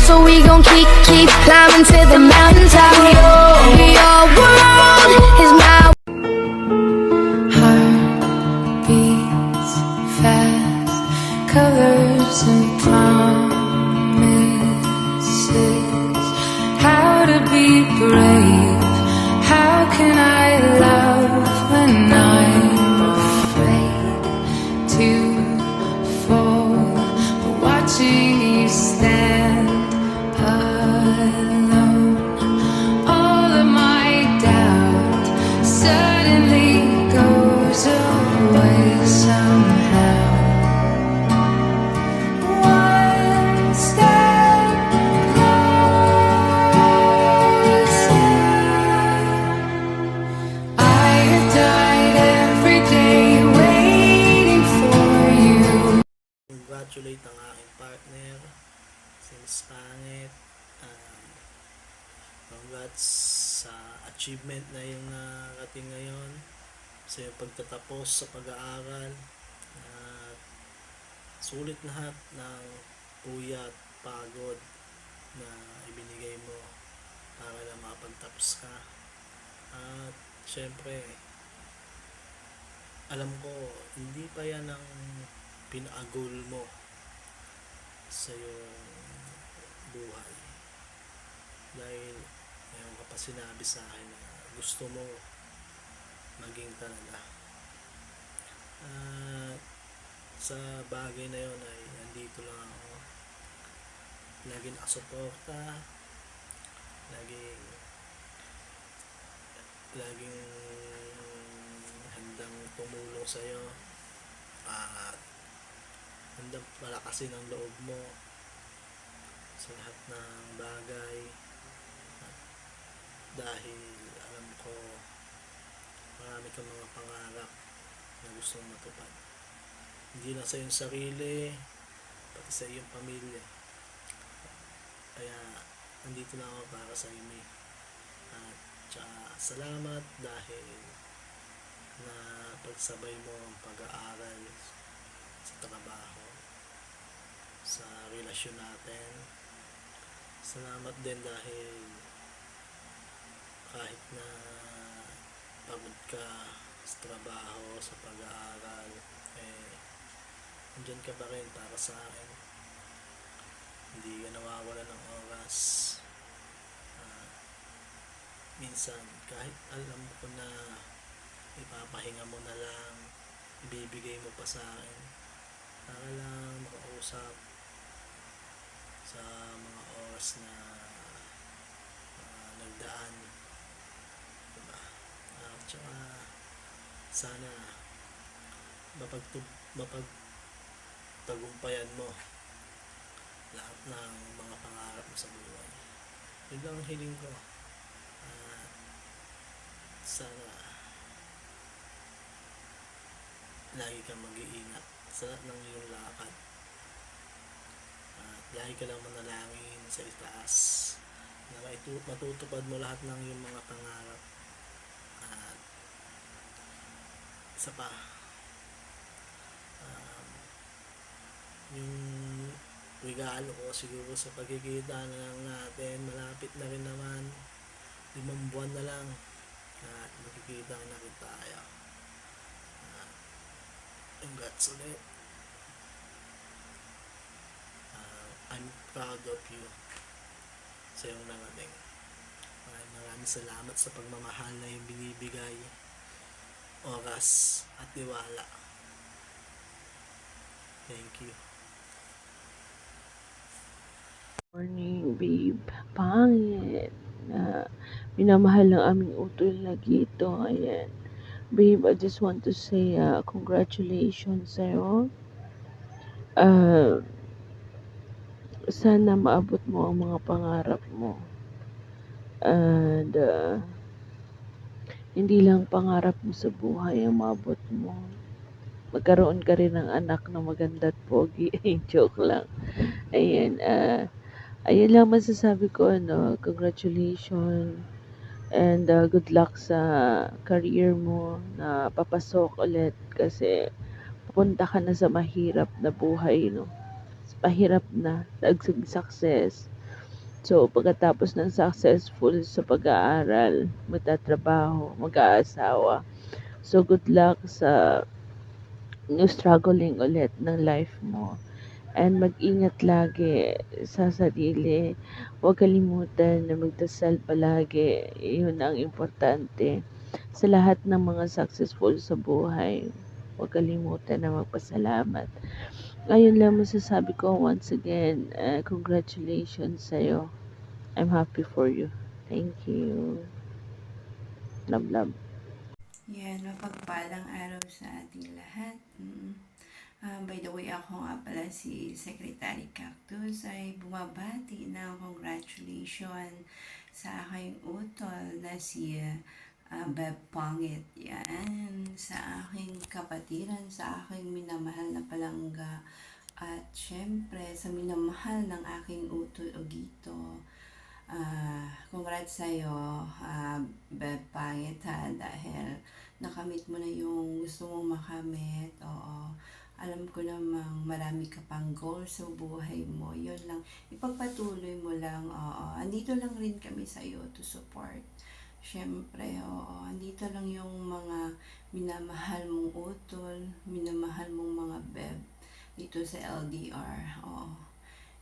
so we gon' keep climbing to the mountaintop. Your world is my heart beats fast, colors and promises. How to be brave? How can I love when I'm afraid to fall? But watching you stand alone, all of my doubt suddenly goes away somehow. One step closer. I have died every day waiting for you. Congratulate ang aking partner, si Miss Pangit. Congrats sa achievement na yung narating ngayon, sa iyong pagtatapos sa pag-aaral. At sulit lahat ng puyat, pagod na ibinigay mo para lang makapagtapos ka. At syempre, alam ko, hindi pa yan ang pinaka-goal mo sa iyong buhay. Dahil ngayon ka pa sinabi sa akin na gusto mo maging talaga. At sa bagay na yon ay nandito lang ako. Laging nakasuporta, laging handang tumulong sa'yo, at handang palakasin ang loob mo sa lahat ng bagay. At dahil alam ko marami kang mga pangarap na gustong matupad, hindi lang sa iyong sarili, pati sa iyong pamilya. Kaya nandito na ako para sa iyo. At tsaka salamat dahil na pagsabay mo ang pag-aaral sa trabaho, sa relasyon natin. Salamat din dahil kahit na pagod ka sa trabaho, sa pag-aaral, andyan ka pa rin para sa akin. Hindi ka nawawala ng oras. Minsan kahit alam ko na ipapahinga mo na lang, ibibigay mo pa sa akin para lang makausap sa mga oras na nagdaan, diba? At saka sana mapagtagumpayan mo lahat ng mga pangarap mo sa buhay. Yun lang ang hiling ko. Sana lagi kang mag-iingat sa lahat ng iyong lakad. At lagi ka lang manalangin sa itaas na matutupad mo lahat ng iyong mga pangarap. At isa pa, yung regalo ko siguro sa pagkikita na lang natin, malapit na rin naman, 5 buwan na lang at magkikita na rin tayo. Congrats ulit. I'm proud of you sa iyong narating. Maraming salamat sa pagmamahal na yung binibigay, oras at tiwala. Thank you. Morning, babe. Pangit. Minamahal ng aming utol na gito. Ayan. Babe, I just want to say congratulations sa'yo. Sana maabot mo ang mga pangarap mo. And hindi lang pangarap mo sa buhay ang maabot mo. Magkaroon ka rin ng anak na maganda at pogi. Joke lang. Ayan. Ayun lang masasabi ko, congratulations and good luck sa career mo na papasok ulit kasi pupunta ka na sa mahirap na buhay, no? Mahirap na, dagsig success. So, pagkatapos ng successful sa pag-aaral, magtatrabaho, mag-aasawa. So, good luck sa new struggling ulit ng life mo. And mag-ingat lagi sa sarili. Huwag kalimutan na magdasal palagi. Yun ang importante. Sa lahat ng mga successful sa buhay, huwag kalimutan na magpasalamat. Ayun lang masasabi ko once again. Congratulations sa'yo. I'm happy for you. Thank you. Love, love. Yan, mapagpalang araw sa ating lahat. By the way, ako nga pala si Secretary Cactus ay bumabati ng congratulations sa aking utol na si Beb Pangit. Yan, sa aking kapatiran, sa aking minamahal na palangga. At syempre, sa minamahal ng aking utol Ogito. Congrats sa'yo, Beb Pangit ha, dahil nakamit mo na yung gusto mong makamit. Oo, alam ko namang marami ka pang goals sa buhay mo. Yun lang, ipagpatuloy mo lang. Oo, andito lang rin kami sa'yo to support. Syempre, oo, andito lang yung mga minamahal mong utol, minamahal mong mga beb dito sa LDR. Oo,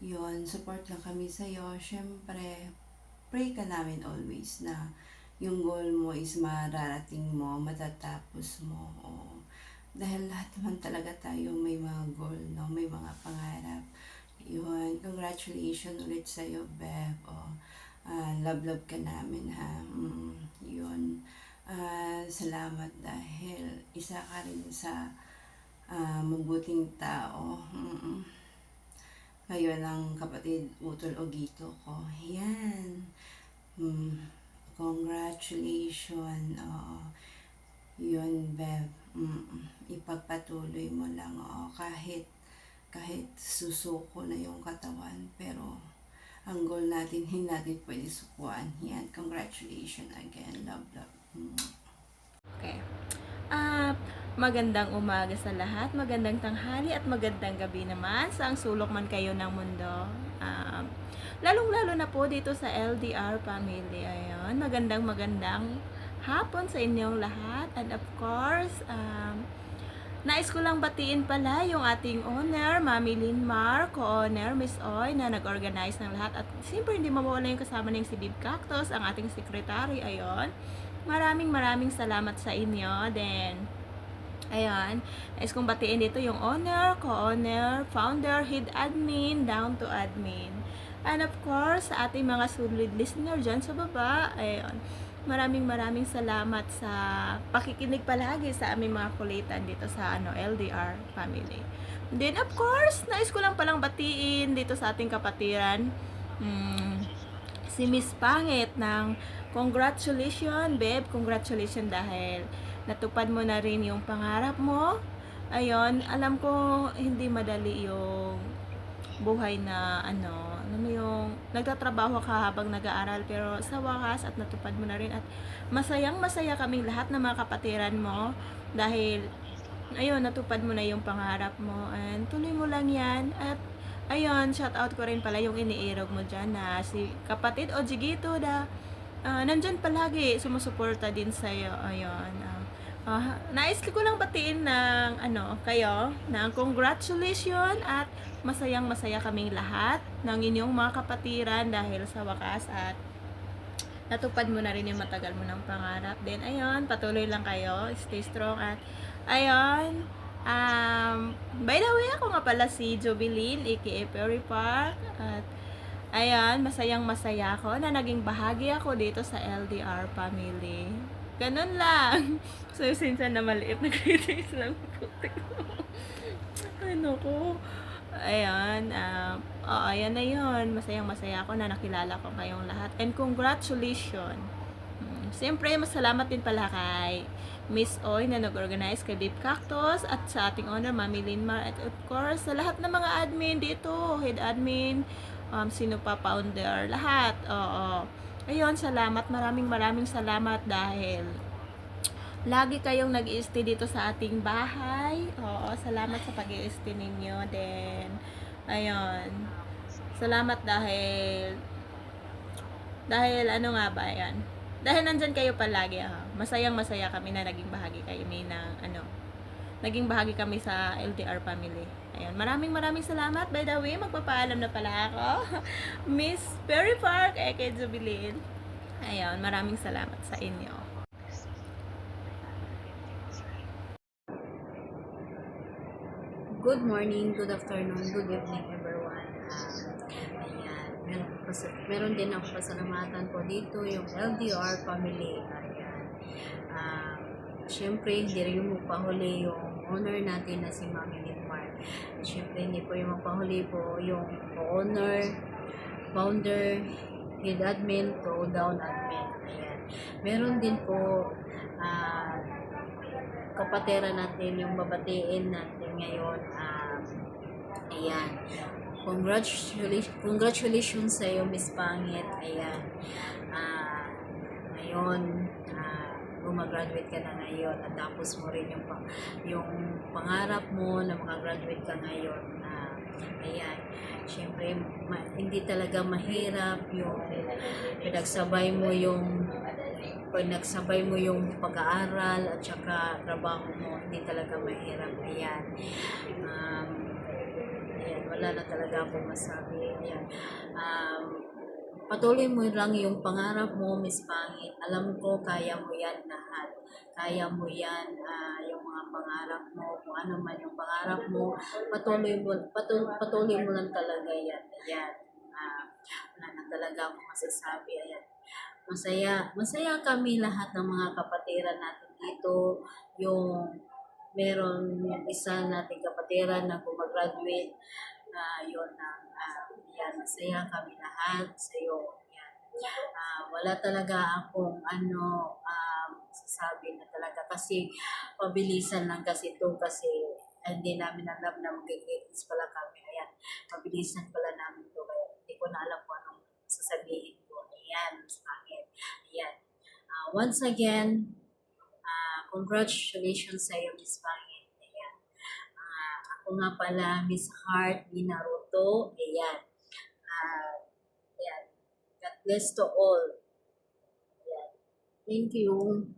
yun, support lang kami sa'yo. Syempre, pray ka namin always na yung goal mo is mararating mo, matatapos mo. Oo. Dahil lahat naman talaga tayo may mga goal, no? May mga pangarap. Yun, congratulations ulit sa'yo, Beb. Oh, love ka namin, ha? Yun. Salamat dahil isa ka rin sa mabuting tao. Kayo lang kapatid, utol Ogito ko. Yan. Congratulations. Yun, Beb. Ipagpatuloy mo lang. Kahit susuko na yung katawan. Pero, ang goal natin, hindi natin pwede sukuan. Yan. Congratulations again. Love. Okay. Magandang umaga sa lahat, magandang tanghali at magandang gabi naman sa ang sulok man kayo ng mundo. Lalong-lalo na po dito sa LDR family. Ayun, magandang hapon sa inyong lahat. And of course, nais ko lang batiin pala yung ating owner, Mami Linmar, co-owner, Miss Oy, na nag-organize ng lahat. At siyempre, hindi mawala yung kasama ng si Bib Cactus, ang ating secretary. Ayun, maraming salamat sa inyo. Then, ayun, nais kong batiin dito yung owner, co-owner, founder, head admin, down to admin. And of course, sa ating mga solid listener dyan sa baba, ayun, maraming salamat sa pakikinig palagi sa aming mga kulitan dito sa LDR family. Then of course, nais ko lang palang batiin dito sa ating kapatiran, si Miss Pangit ng congratulations, Beb, congratulations dahil natupad mo na rin yung pangarap mo. Ayun, alam ko hindi madali yung buhay na yung nagtatrabaho ka habang nag-aaral, pero sa wakas at natupad mo na rin at masaya kaming lahat ng mga kapatiran mo dahil ayun, natupad mo na yung pangarap mo and tuloy mo lang yan. At ayun, shout out ko rin pala yung iniirog mo dyan na si kapatid Ojigito na nandyan palagi, sumusuporta din sa'yo. Ayun, nais ko lang batiin ng kayo ng congratulations at masaya kaming lahat ng inyong mga kapatiran dahil sa wakas at natupad mo na rin yung matagal mo ng pangarap. Then ayun, patuloy lang kayo, stay strong at ayun, by the way, ako nga pala si Jobilin aka Perry Park at ayun, masaya ako na naging bahagi ako dito sa LDR family. Ganun lang. So, sinsan na maliit na greetings lang po. Ay, naku. Ayan, ayan na yun. Masaya ako na nakilala ko kayong lahat. And congratulations. Siyempre, masalamat din pala kay Miss Oy na nag-organize kay Bib Cactus at sa ating owner, Mami Linmar. At of course, sa lahat ng mga admin dito, head admin, sino pa, founder, lahat. Oo. Ayun, salamat. Maraming salamat dahil lagi kayong nag-i-stay dito sa ating bahay. Oo, salamat sa pag-i-stay ninyo. Then, ayun, salamat dahil Dahil ano nga ba yan? Dahil nandyan kayo palagi, masayang masaya kami na naging bahagi kayo naging bahagi kami sa LDR family. Ayun, maraming salamat. By the way, magpapaalam na pala ako. Miss Perry Park, Eke Jubilin. Ayun, maraming salamat sa inyo. Good morning, good afternoon, good evening everyone. Meron din ako pasalamatan po dito yung LDR family. Ayan. Siyempre, hindi rin yung magpahuli yung owner natin na si Mami Linmar. Siyempre, hindi po yung magpahuli po yung owner, founder, head admin, to down admin. Ayan. Meron din po kapatera natin yung babatiin natin ngayon. Ayan. Congratulations sa iyo, Miss Pangit. Ayan. Ngayon, gumagraduate ka na ngayon at tapos mo rin yung pangarap mo na makagraduate ka ngayon. Ayan. Siyempre, hindi talaga mahirap yung pinagsabay mo yung pag-aaral at saka trabaho mo, hindi talaga mahirap. Ayan. Ayan, wala na talaga akong masabi. Ayan. Patuloy mo lang yung pangarap mo, Miss Pangit. Alam ko, kaya mo yan lahat. Kaya mo yan, yung mga pangarap mo, kung ano man yung pangarap mo, patuloy mo lang talaga yan. Ayan. Wala na talaga akong masasabi. Ayan. Masaya kami lahat ng mga kapatiran natin dito. Yung meron yung isa nating kapatiran na gumagraduate yun yan, masaya kami lahat sa iyo. Yan. Wala talaga akong sasabi na talaga kasi pabilisan lang kasi ito kasi hindi namin alam na mag-grades pala kami. Ayan, pabilisan pala namin ito kaya hindi ko na alam kung anong sasabihin ko. Ayan, sa akin. Ayan. Once again, congratulations sa iyo, Miss Pangit. Ayan. Ako nga pala, Miss Heart ni Naruto. Ayan. Ayan. God bless to all. Ayan. Thank you.